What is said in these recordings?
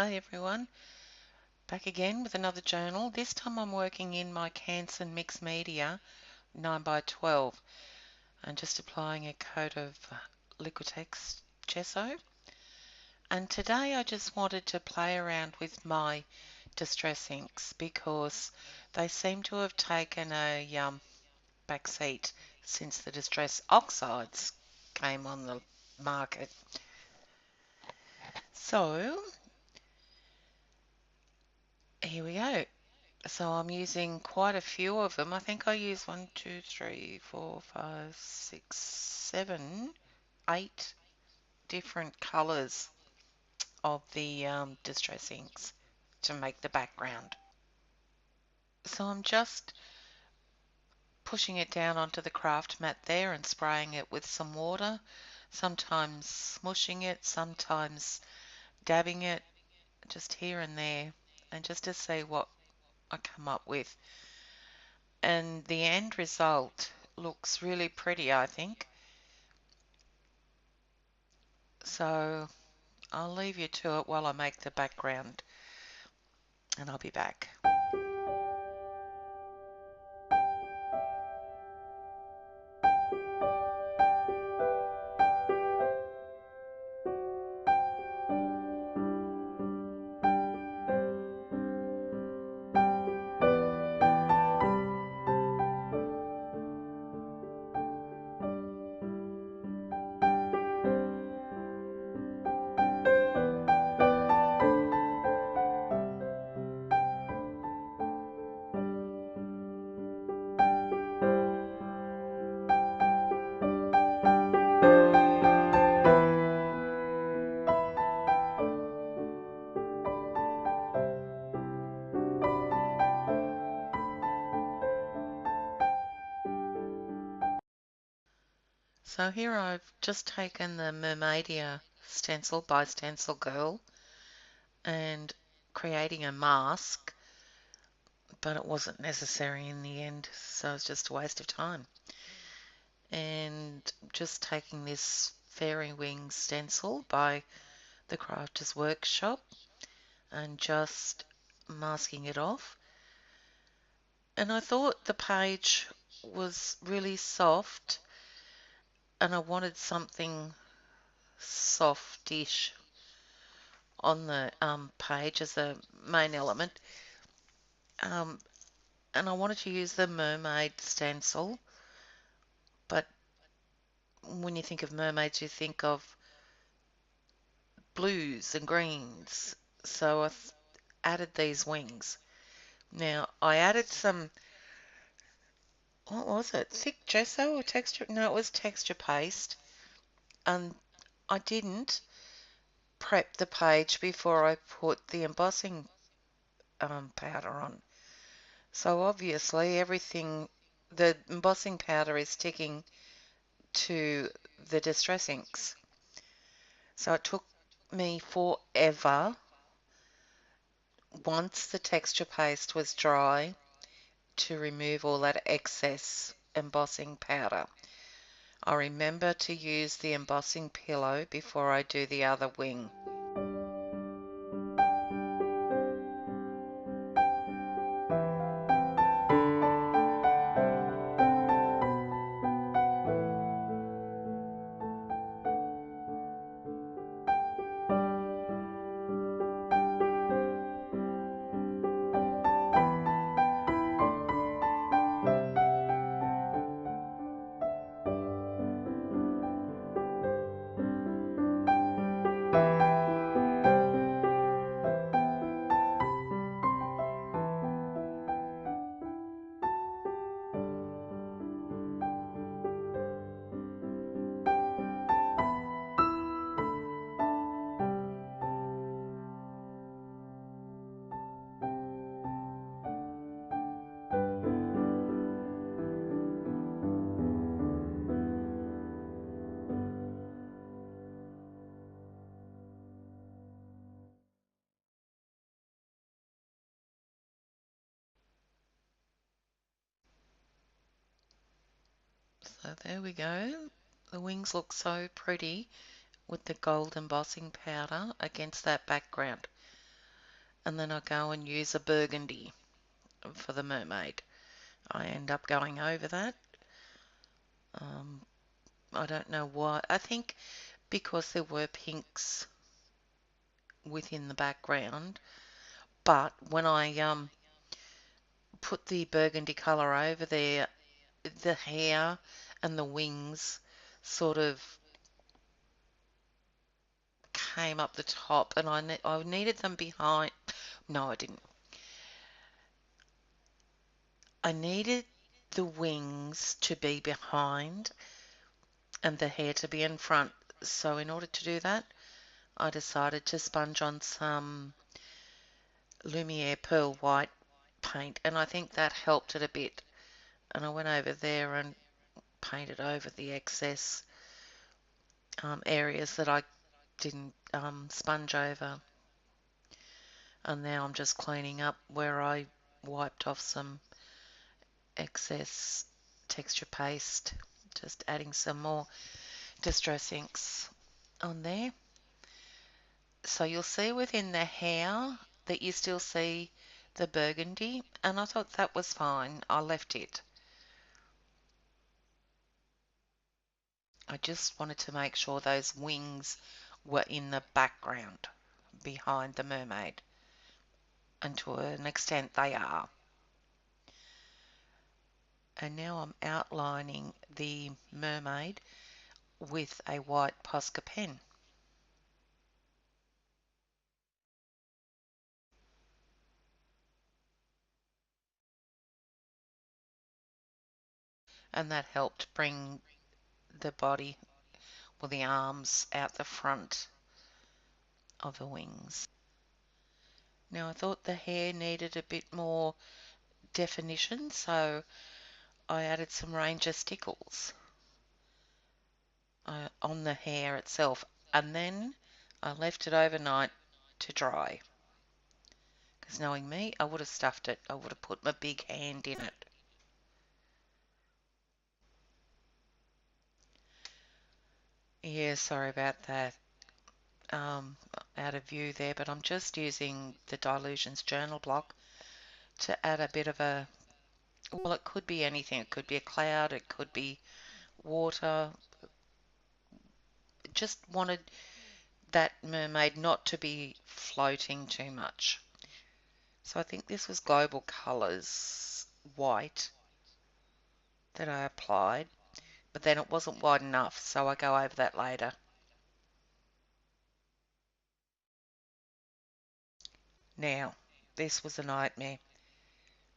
Hi everyone, back again with another journal. This time I'm working in my Canson mixed media 9x12 and just applying a coat of Liquitex Gesso. And today I just wanted to play around with my distress inks because they seem to have taken a back seat since the distress oxides came on the market. So here we go. So I'm using quite a few of them. I think I use 1, 2, 3, 4, 5, 6, 7, 8 different colours of the distress inks to make the background. So I'm just pushing it down onto the craft mat there and spraying it with some water, sometimes smushing it, sometimes dabbing it, just here and there, and just to see what I come up with. And the end result looks really pretty, I think. So I'll leave you to it while I make the background, and I'll be back. So here I've just taken the Mermaidia stencil by Stencil Girl and creating a mask, but it wasn't necessary in the end, so it's just a waste of time. And just taking this fairywings stencil by the Crafters Workshop and just masking it off. And I thought the page was really soft and I wanted something softish on the page as a main element. And I wanted to use the mermaid stencil, but when you think of mermaids you think of blues and greens, so I added these wings. Now I added some, what was it, thick gesso or texture? No, it was texture paste, and I didn't prep the page before I put the embossing powder on. So obviously everything, the embossing powder is sticking to the distress inks. So it took me forever, once the texture paste was dry, to remove all that excess embossing powder. I remember to use the embossing pillow before I do the other wing. So there we go. The wings look so pretty with the gold embossing powder against that background. and then I go and use a burgundy for the mermaid. I end up going over that. Um, I don't know why. I think because there were pinks within the background, but when I put the burgundy colour over there, the hair and the wings sort of came up the top, and I needed them behind. No, I didn't. I needed the wings to be behind and the hair to be in front. So in order to do that, I decided to sponge on some Lumiere Pearl White paint, and I think that helped it a bit. And I went over there and painted over the excess areas that I didn't sponge over. And now I'm just cleaning up where I wiped off some excess texture paste, just adding some more distress inks on there. So you'll see within the hair that you still see the burgundy, and I thought that was fine. I left it. I just wanted to make sure those wings were in the background behind the mermaid, and to an extent they are. And now I'm outlining the mermaid with a white POSCA pen. And that helped bring the body, or the arms, out the front of the wings. Now I thought the hair needed a bit more definition, so I added some Ranger stickles on the hair itself, and then I left it overnight to dry. Because knowing me, I would have stuffed it. I would have put my big hand in it. Yeah, sorry about that. Out of view there, but I'm just using the Dilutions journal block to add a bit of a, well, it could be anything. It could be a cloud, it could be water. Just wanted that mermaid not to be floating too much. So I think this was Global Colours white that I applied, but then it wasn't wide enough, so I go over that later. Now, this was a nightmare.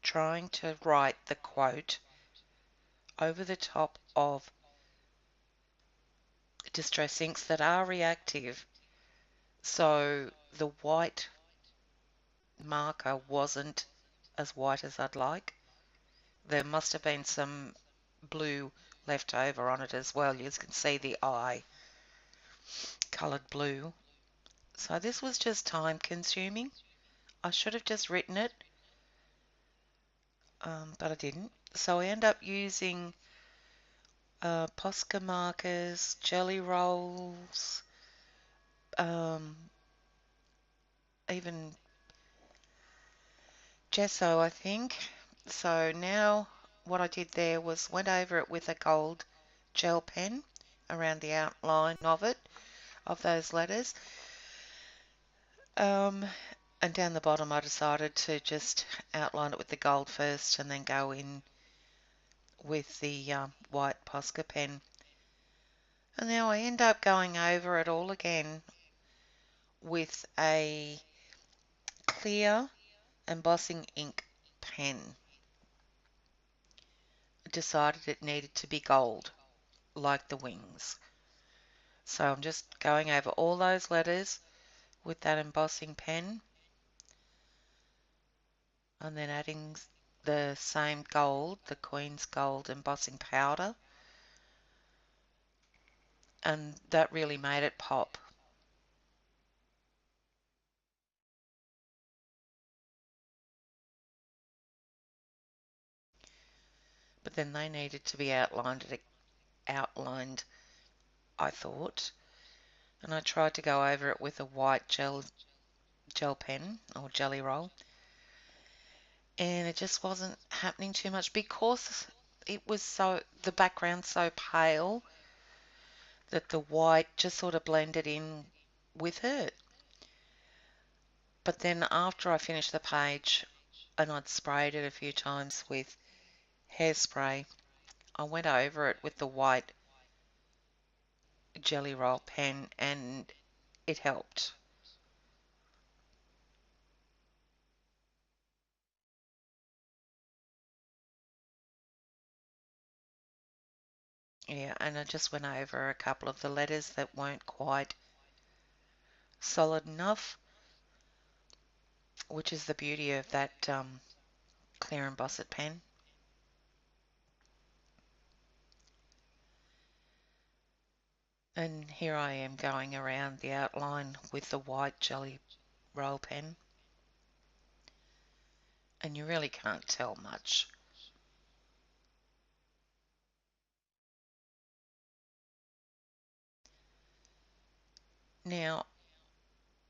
Trying to write the quote over the top of distress inks that are reactive. So the white marker wasn't as white as I'd like. There must have been some blue left over on it as well. You can see the eye coloured blue. So this was just time consuming. I should have just written it, but I didn't. So I end up using POSCA markers, jelly rolls, um, even Gesso, I think. So now what I did there was went over it with a gold gel pen around the outline of it, of those letters. And down the bottom I decided to just outline it with the gold first and then go in with the white POSCA pen. And now I end up going over it all again with a clear embossing ink pen. I decided it needed to be gold, like the wings. So I'm just going over all those letters with that embossing pen and then adding the same gold, the Queen's Gold embossing powder, and that really made it pop. But then they needed to be outlined, I thought, and I tried to go over it with a white gel gel pen or jelly roll, and it just wasn't happening too much because the background so pale that the white just sort of blended in with it. But then after I finished the page and I'd sprayed it a few times with hairspray, I went over it with the white jelly roll pen and it helped. Yeah, and I just went over a couple of the letters that weren't quite solid enough, which is the beauty of that clear embossed pen. And here I am going around the outline with the white jelly roll pen, and you really can't tell much. Now,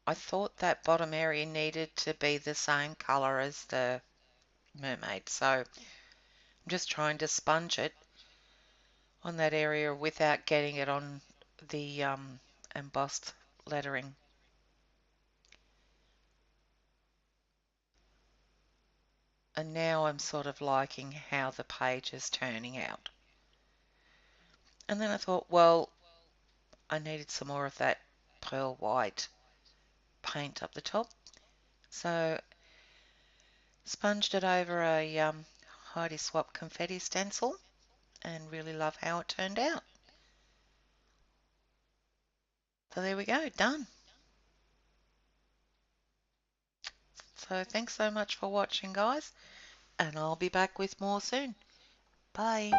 I thought that bottom area needed to be the same colour as the mermaid, so I'm just trying to sponge it on that area without getting it on the embossed lettering. And now I'm sort of liking how the page is turning out. And then I thought, well, I needed some more of that pearl white paint up the top. So sponged it over a Heidi Swap confetti stencil and really love how it turned out. So there we go, done. So thanks so much for watching, guys, and I'll be back with more soon. Bye.